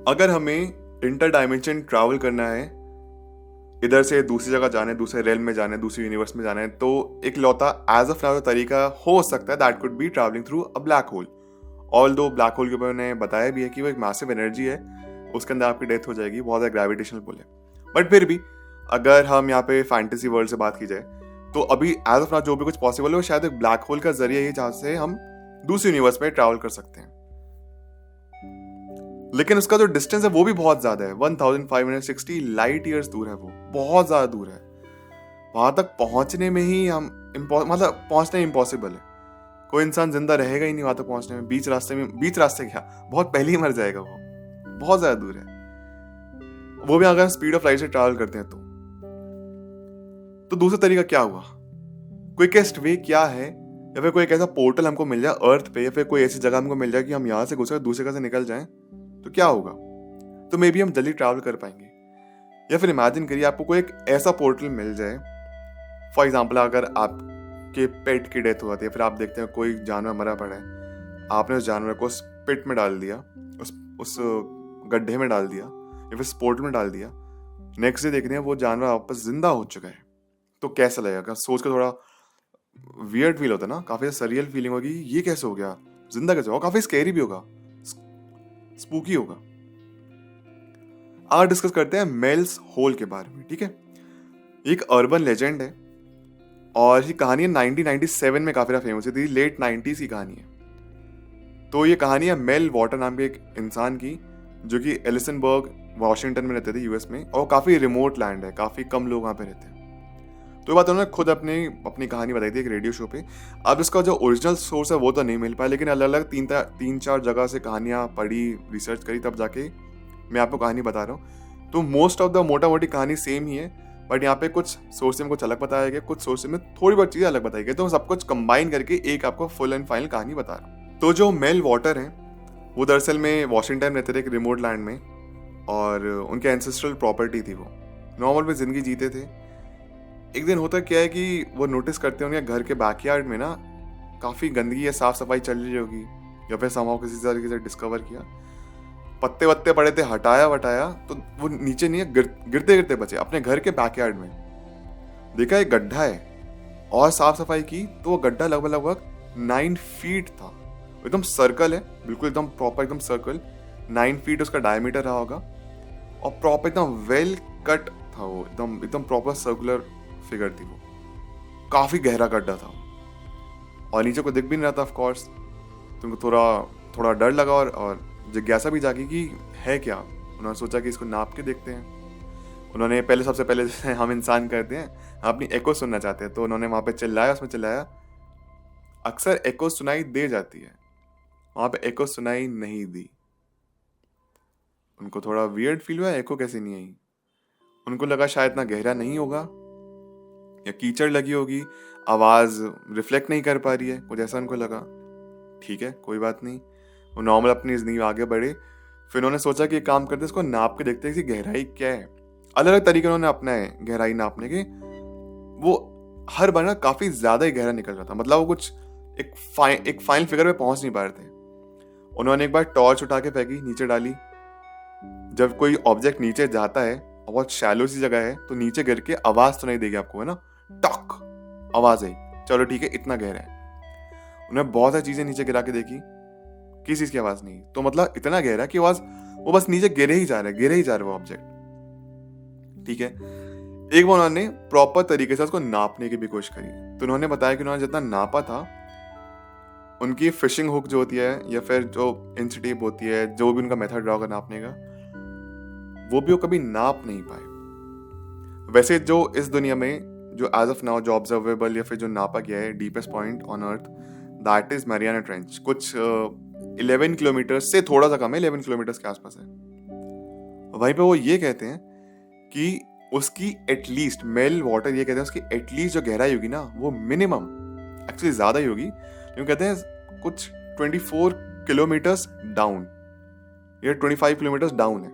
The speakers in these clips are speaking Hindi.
अगर हमें इंटर डायमेंशन ट्रैवल करना है, इधर से दूसरी जगह जाना है, दूसरे रेल में जाना है, दूसरे यूनिवर्स में जाना है, तो एक लौता एज ऑफ नाउ तरीका हो सकता है that could be travelling through a black hole. All दो ब्लैक होल के ऊपर उन्होंने बताया भी है कि वो एक मैसिव एनर्जी है, उसके अंदर आपकी डेथ हो जाएगी, बहुत ज़्यादा ग्रेविटेशनल पुल है। बट फिर भी अगर हम यहाँ पे फैंटेसी वर्ल्ड से बात की जाए, तो अभी एज ऑफ नाउ जो भी कुछ पॉसिबल है वो शायद एक ब्लैक होल का जरिए ही, जहाँ से हम दूसरे यूनिवर्स में ट्रैवल कर सकते हैं। लेकिन उसका जो डिस्टेंस है वो भी बहुत ज्यादा है, 1560 लाइट ईयर्स दूर है, वो बहुत ज्यादा दूर है। वहां तक पहुंचने में ही हम मतलब पहुंचना इम्पॉसिबल है। कोई इंसान जिंदा रहेगा ही नहीं वहां तक पहुंचने में। बीच रास्ते क्या, बहुत पहले ही मर जाएगा वो, बहुत ज्यादा दूर है। वो भी अगर हम स्पीड ऑफ लाइट से ट्रैवल करते हैं तो दूसरा तरीका क्या हुआ, क्विकेस्ट वे क्या है, या फिर कोई एक ऐसा पोर्टल हमको मिल जाए अर्थ पे, या फिर कोई ऐसी जगह हमको मिल जाए कि हम यहाँ से घुसकर दूसरी जगह से निकल जाएं, तो क्या होगा? तो मे बी हम जल्दी ट्रैवल कर पाएंगे। या फिर इमेजिन करिए आपको कोई एक ऐसा पोर्टल मिल जाए, फॉर एग्जाम्पल अगर आपके पेट की डेथ हो जाती है, फिर आप देखते हैं कोई जानवर मरा पड़ा है, आपने उस जानवर को पिट में डाल दिया, उस गड्ढे में डाल दिया, या फिर पोर्टल में डाल दिया। नेक्स्ट डे देखते हैं वो जानवर वापस जिंदा हो चुका है, तो कैसा लगेगा? सोच कर थोड़ा वियर्ड फील होता है ना, काफी सरियल फीलिंग होगी, ये कैसे हो गया, जिंदा कैसे होगा, काफी स्कैरी भी होगा, स्पूकी होगा। आज डिस्कस करते हैं मेल्स होल के बारे में, ठीक है? एक अर्बन लेजेंड है और ये कहानी 1997 में काफी फेमस हुई थी, लेट 90s की कहानी है। तो ये कहानी है मेल वॉटर नाम के एक इंसान की, जो कि एलिसनबर्ग वॉशिंगटन में रहते थे यूएस में, और काफी रिमोट लैंड है, काफी कम लोग वहां पे रहते हैं। तो ये बात उन्होंने खुद अपनी कहानी बताई थी एक रेडियो शो पे। अब इसका जो ओरिजिनल सोर्स है वो तो नहीं मिल पाया, लेकिन अलग अलग तीन चार जगह से कहानियां पढ़ी, रिसर्च करी, तब जाके मैं आपको कहानी बता रहा हूँ। तो मोस्ट ऑफ द मोटा मोटी कहानी सेम ही है, बट यहाँ पे कुछ सोर्स में कुछ अलग बताया गया, कुछ सोर्स में थोड़ी बहुत चीज़ें अलग बताई गई, तो सब कुछ कंबाइन करके एक आपको फुल एंड फाइनल कहानी बता रहा हूँ। तो जो मेल वाटर है वो दरअसल में वॉशिंगटन रहते थे, एक रिमोट लैंड में, और उनके एंसेस्ट्रल प्रॉपर्टी थी, वो नॉर्मल में ज़िंदगी जीते थे। एक दिन होता क्या है कि वो नोटिस करते हैं उनके घर के बैकयार्ड में ना काफ़ी गंदगी या साफ सफाई चल रही होगी, या फिर समाव किसी तरीके से डिस्कवर किया, पत्ते वत्ते पड़े थे, हटाया वटाया, तो वो नीचे नहीं है, गिरते गिरते बचे अपने घर के बैकयार्ड में। देखा एक गड्ढा है, और साफ सफाई की तो वो गड्ढा लगभग 9 फीट था, एकदम सर्कल है, बिल्कुल एकदम प्रॉपर, एकदम सर्कल, 9 फीट उसका डायमीटर रहा होगा, और प्रॉपर एकदम वेल कट था वो, एकदम प्रॉपर सर्कुलर फिगर थी वो, काफी गहरा गड्ढा था, और नीचे को दिख भी नहीं रहा था। ऑफ कोर्स तुमको थोड़ा डर लगा और जिज्ञासा भी जागी कि है क्या। उन्होंने सोचा कि इसको नाप के देखते हैं। उन्होंने सबसे पहले जैसे हम इंसान करते हैं, हम अपनी एको सुनना चाहते हैं, तो उन्होंने वहां पे चिल्लाया, उसमें चिल्लाया, अक्सर एको सुनाई दे जाती है, वहां पे एको सुनाई नहीं दी। उनको थोड़ा वियर्ड फील हुआ, एको कैसे नहीं आई। उनको लगा शायद इतना गहरा नहीं होगा, या कीचड़ लगी होगी, आवाज रिफ्लेक्ट नहीं कर पा रही है, कुछ ऐसा उनको लगा। ठीक है, कोई बात नहीं, वो नॉर्मल अपनी जिंदगी में आगे बढ़े। फिर उन्होंने सोचा कि एक काम करते, इसको नाप के देखते हैं कि गहराई क्या है। अलग अलग तरीके उन्होंने अपनाए गहराई नापने के। वो हर बार ना काफी ज्यादा ही गहरा निकल रहा था, मतलब वो कुछ एक फाइनल फिगर पे पहुंच नहीं पा रहे थे। उन्होंने एक बार टॉर्च उठा के फेंकी, नीचे डाली। जब कोई ऑब्जेक्ट नीचे जाता है और बहुत शैलो सी जगह है, तो नीचे गिर के आवाज सुनाई देगी आपको, है ना, टॉक आवाज आई, चलो ठीक है, इतना गहरा है। उन्होंने बहुत सारी चीजें नीचे गिरा के देखी, किसी चीज की आवाज नहीं, तो मतलब इतना गहरा कि आवाज वो बस नीचे गिरे ही जा रहा है वो ऑब्जेक्ट। ठीक है, एक बार उन्होंने प्रॉपर तरीके से उसको नापने की भी कोशिश करी, तो उन्होंने बताया कि उन्होंने जितना नापा था, उनकी फिशिंग हुक जो होती है, या फिर जो इंच टेप होती है, जो भी उनका मेथड रहा होगा नापने का, वो भी वो कभी नाप नहीं पाए। वैसे जो इस दुनिया में जो एज ऑफ नाउ जो ऑब्जर्वेबल या फिर जो नापा गया है deepest point on earth, that is Mariana trench, कुछ 11 किलोमीटर से थोड़ा सा कम है, 11 किलोमीटर के आसपास है। वहीं पे वो ये कहते हैं कि उसकी एटलीस्ट मेल वाटर, ये कहते हैं उसकी एटलीस्ट जो गहराई होगी ना, वो मिनिमम एक्चुअली ज्यादा ही होगी, क्योंकि कहते हैं कुछ 24 किलोमीटर्स डाउन या 25 किलोमीटर्स डाउन है,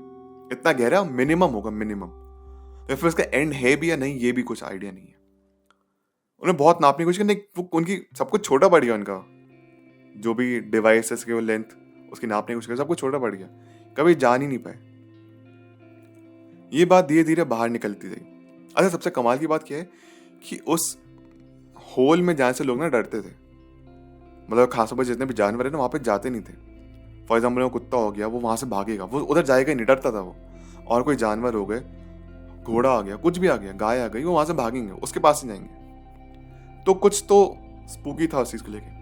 इतना गहरा मिनिमम होगा, मिनिमम। तो फिर उसका एंड है भी या नहीं, ये भी कुछ आइडिया नहीं है। उन्हें बहुत नापने की कोशिश की, उनकी सब कुछ छोटा पड़ गया, उनका जो भी डिवाइसेस की वो लेंथ उसकी नापने की कोशिश की, सब कुछ छोटा पड़ गया, कभी जान ही नहीं पाए। ये बात धीरे धीरे बाहर निकलती रही। अच्छा, सबसे कमाल की बात क्या है कि उस होल में जाने से लोग ना डरते थे। मतलब खासतौर पर जितने भी जानवर है ना वहां पे जाते नहीं थे। फॉर एग्जाम्पल वो कुत्ता हो गया, वो वहां से भागेगा, वो उधर जाएगा ही नहीं, डरता था वो। और कोई जानवर हो गए, घोड़ा आ गया, कुछ भी आ गया, गाय आ गई, वो वहां से भागेंगे, उसके पास नहीं जाएंगे। तो कुछ तो स्पूकी था उस चीज को लेके।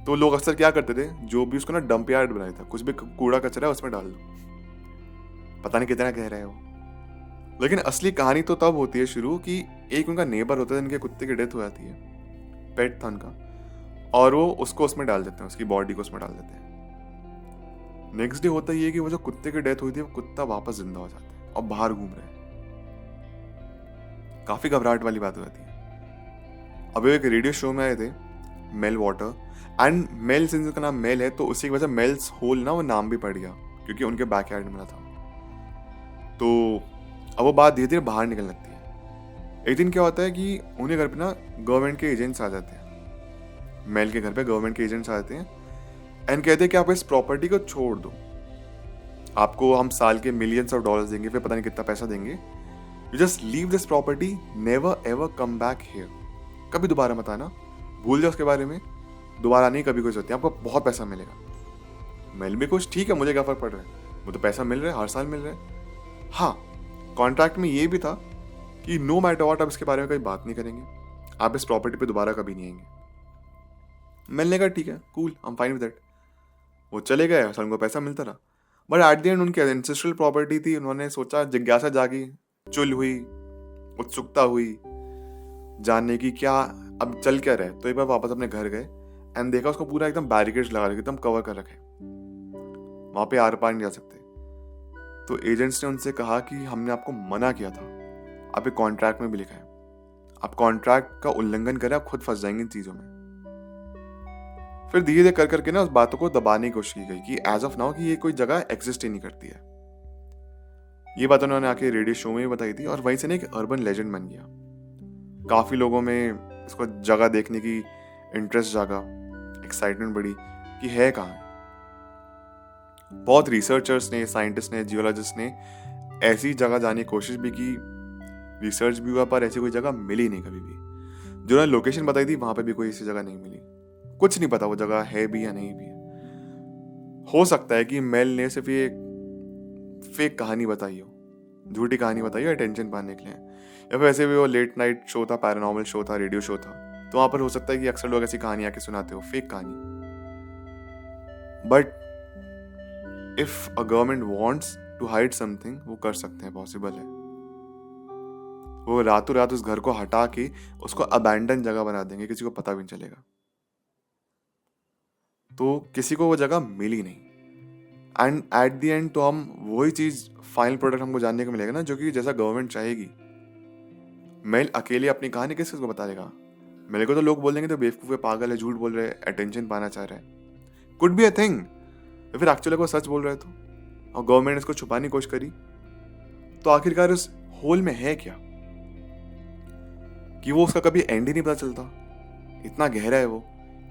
तो लोग अक्सर क्या करते थे, जो भी उसको ना डंप यार्ड बनाया था, कुछ भी कूड़ा कचरा है उसमें डाल दो। पता नहीं कितना कह रहा है वो। लेकिन असली कहानी तो तब होती है शुरू कि एक उनका नेबर होता है, इनके कुत्ते की डेथ हो जाती है, पेट था उनका, और वो उसको उसमें डाल देते हैं, उसकी बॉडी को उसमें डाल देते हैं। नेक्स्ट डे होता ही है कि वो जो कुत्ते की डेथ हुई थी वो कुत्ता वापस जिंदा हो जाता है और बाहर घूम रहे हैं। काफी घबराहट वाली बात हो जाती है। अभी एक रेडियो शो में आए थे, मेल वाटर, एंड मेल, सिंस का नाम मेल है तो उसी की वजह मेल्स होल ना वो नाम भी पड़ गया, क्योंकि उनके बैकयार्ड में था। तो अब वो बात धीरे धीरे बाहर निकलने लगती है। एक दिन क्या होता है कि उन्हें घर पे ना गवर्नमेंट के एजेंट्स आ जाते हैं। मेल के घर पे गवर्नमेंट के एजेंट्स आ जाते हैं एंड कहते हैं कि आप इस प्रॉपर्टी को छोड़ दो, आपको हम साल के मिलियंस ऑफ डॉलर्स देंगे, फिर पता नहीं कितना पैसा देंगे, you just leave this property, never ever come back here. कभी दोबारा मत आना, भूल जाओ उसके बारे में, दोबारा नहीं कभी कुछ होती है, आपको बहुत पैसा मिलेगा। मेल भी कुछ ठीक है, मुझे क्या फर्क पड़ रहा है, मुझे तो पैसा मिल रहा है, हर साल मिल रहा है। हाँ, कॉन्ट्रैक्ट में ये भी था कि नो मैटर व्हाट आप इसके बारे में कोई बात नहीं करेंगे, आप इस प्रॉपर्टी पे दोबारा कभी नहीं आएंगे। मिलने का ठीक है, cool, I am fine with that. वो चले गए, सर उनको पैसा मिलता रहा। बट एट द एंड उनकी एंसेस्ट्रल प्रॉपर्टी थी, उन्होंने सोचा, जिज्ञासा जागी, चुल हुई, उत्सुकता हुई जानने की क्या अब चल क्या रहे। तो एक बार वापस अपने घर गए एंड देखा उसको पूरा एकदम बैरिकेड्स लगा रखे, एकदम कवर कर रखे, वहां पे आर पार नहीं जा सकते। तो एजेंट्स ने उनसे कहा कि हमने आपको मना किया था, आप एक कॉन्ट्रैक्ट में भी लिखा है, आप कॉन्ट्रैक्ट का उल्लंघन करें आप खुद फंस जाएंगे इन चीजों में। फिर धीरे धीरे कर करके ना उस बातों को दबाने की कोशिश की गई कि एज ऑफ नाउ कि ये कोई जगह एग्जिस्ट ही नहीं करती है। ये बात उन्होंने आके रेडियो शो में भी बताई थी और वहीं से ना एक अर्बन लेजेंड बन गया। काफी लोगों में इसको जगह देखने की इंटरेस्ट जागा, एक्साइटमेंट बढ़ी कि है कहाँ है। बहुत रिसर्चर्स ने, साइंटिस्ट ने, जियोलॉजिस्ट ने ऐसी जगह जाने की कोशिश भी की, रिसर्च भी हुआ, पर ऐसी कोई जगह मिली नहीं कभी भी। जो उन्होंने लोकेशन बताई थी वहां पे भी कोई ऐसी जगह नहीं मिली। कुछ नहीं पता वो जगह है भी या नहीं भी है। हो सकता है कि मेल ने सिर्फ ये फेक कहानी बताई हो, झूठी कहानी बताई हो अटेंशन पाने के लिए, या फिर वैसे भी वो लेट नाइट शो था, पैरानॉर्मल शो था, रेडियो शो था, तो वहां पर हो सकता है कि अक्सर लोग ऐसी कहानी आके सुनाते हो, फेक कहानी। But if a government wants to hide something, वो कर सकते हैं, पॉसिबल है। वो रातों रात उस घर को हटा के उसको अबैंडन जगह बना देंगे, किसी को पता भी नहीं चलेगा। तो किसी को वो जगह मिली नहीं, एंड एट द एंड तो हम वही चीज, फाइनल प्रोडक्ट हमको जानने को मिलेगा ना जो कि जैसा गवर्नमेंट चाहेगी। मेल अकेले अपनी कहानी किस को बता देगा? मेरे को तो लोग बोल देंगे तो बेवकूफ है, पागल है, झूठ बोल रहे हैं, अटेंशन पाना चाह रहा है, कुड बी अ थिंग। फिर एक्चुअली को सच बोल रहे तो, और गवर्नमेंट इसको छुपाने की कोशिश करी, तो आखिरकार उस होल में है क्या कि वो उसका कभी एंड ही नहीं पता चलता। इतना गहरा है वो,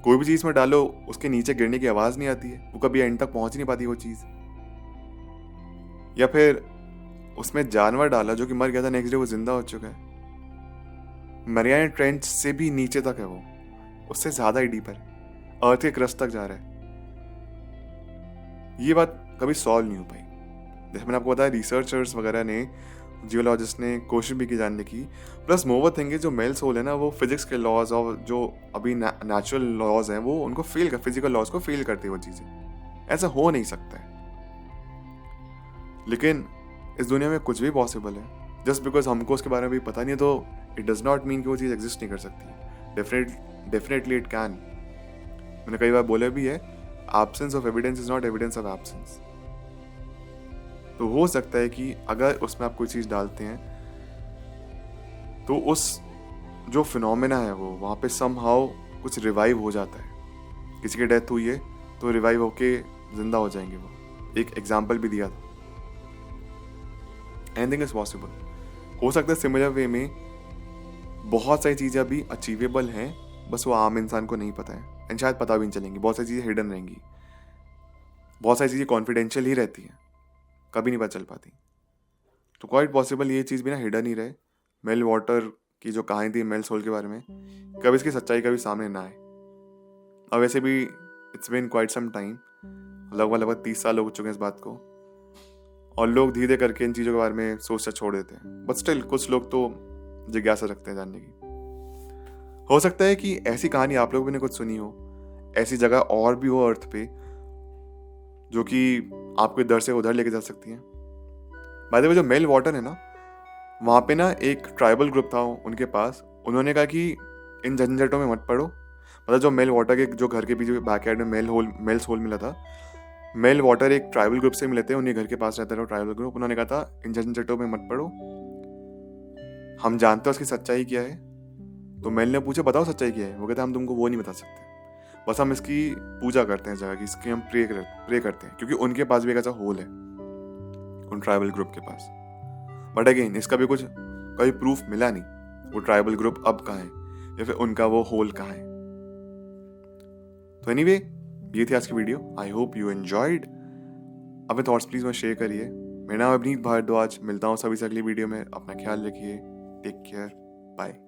कोई भी चीज में डालो उसके नीचे गिरने की आवाज नहीं आती है, वो कभी एंड तक पहुंच ही नहीं पाती वो चीज। या फिर उसमें जानवर डाला जो कि मर गया था, नेक्स्ट डे वो जिंदा हो चुका है। मरियाना ट्रेंच से भी नीचे तक है वो, उससे ज्यादा ही डीपर, अर्थ के क्रस्ट तक जा रहा है। ये बात कभी सॉल्व नहीं हो पाई। जैसे मैंने आपको बताया, रिसर्चर्स वगैरह ने, जियोलॉजिस्ट ने कोशिश भी की जानने की। प्लस मोवर थिंग है, जो मेल सोल है ना, वो फिजिक्स के लॉज और जो अभी नेचुरल लॉज हैं वो उनको फेल कर, फिजिकल लॉज को फेल करती है वो चीजें। ऐसा हो नहीं सकता है। लेकिन इस दुनिया में कुछ भी पॉसिबल है। जस्ट बिकॉज हमको उसके बारे में भी पता नहीं है तो इट डज नॉट मीन कि वो चीज़ एग्जिस्ट नहीं कर सकती। Definitely it can. मैंने कई बार बोला भी है, absence of evidence is not evidence of absence. तो हो सकता है कि अगर उसमें आप कोई चीज़ डालते हैं तो उस जो फिनोमेना है वो वहाँ पे समहाउ कुछ रिवाइव हो जाता है। किसी की डेथ हुई है तो रिवाइव होके जिंदा हो जाएंगे वो। एक एग्जाम्पल भी दिया था। Anything is possible. हो सकता है सिमिलर वे में बहुत सारी चीज़ें अभी अचीवेबल हैं, बस वो आम इंसान को नहीं पता है, एंड शायद पता भी नहीं चलेंगी। बहुत सारी चीज़ें हिडन रहेंगी। बहुत सारी चीज़ें कॉन्फिडेंशियल ही रहती हैं, कभी नहीं पता चल पाती। तो क्वाइट पॉसिबल ये चीज़ भी ना हिडन ही रहे। मेल वाटर की जो कहानी थी मेल सोल के बारे में, कभी इसकी सच्चाई कभी सामने ना आए। और वैसे भी it's been quite some time, लगभग 30 साल हो चुके हैं इस बात को, और लोग धीरे करके इन चीज़ों के बारे में सोचना छोड़ देते हैं। बट स्टिल कुछ लोग तो जिज्ञासा रखते हैं जानने की। हो सकता है कि ऐसी कहानी आप लोगों ने कुछ सुनी हो, ऐसी जगह और भी हो अर्थ पे जो कि आपको इधर से उधर लेके जा सकती हैं। बाय द वे जो मेल वाटर है ना, वहाँ पे ना एक ट्राइबल ग्रुप था उनके पास। उन्होंने कहा कि इन झंझटों में मत पड़ो। मतलब जो मेल वाटर के जो घर के पीछे बैकयार्ड में मेल्स होल मिला था, मेल वाटर एक ट्राइबल ग्रुप से मिले थे, उन्हीं घर के पास रहता था ट्राइबल ग्रुप। उन्होंने कहा था इन झंझटों में मत पड़ो, हम जानते हैं उसकी सच्चाई क्या है। तो मेल ने पूछा बताओ सच्चाई क्या है। वो कहते हम तुमको वो नहीं बता सकते, बस हम इसकी पूजा करते हैं जगह की, इसकी हम प्रे करते हैं, क्योंकि उनके पास भी एक ऐसा होल है उन ट्राइबल ग्रुप के पास। बट अगेन इसका भी कुछ कोई प्रूफ मिला नहीं वो ट्राइबल ग्रुप अब कहाँ है या फिर उनका वो होल कहाँ है। तो एनीवे ये थी आज की video. I hope you enjoyed. अपने थॉट्स प्लीज मैं शेयर करिए। मेरा नाम अवनीत भारद्वाज। मिलता हूँ सभी से अगली वीडियो में। अपना ख्याल रखिए। Take care. बाय।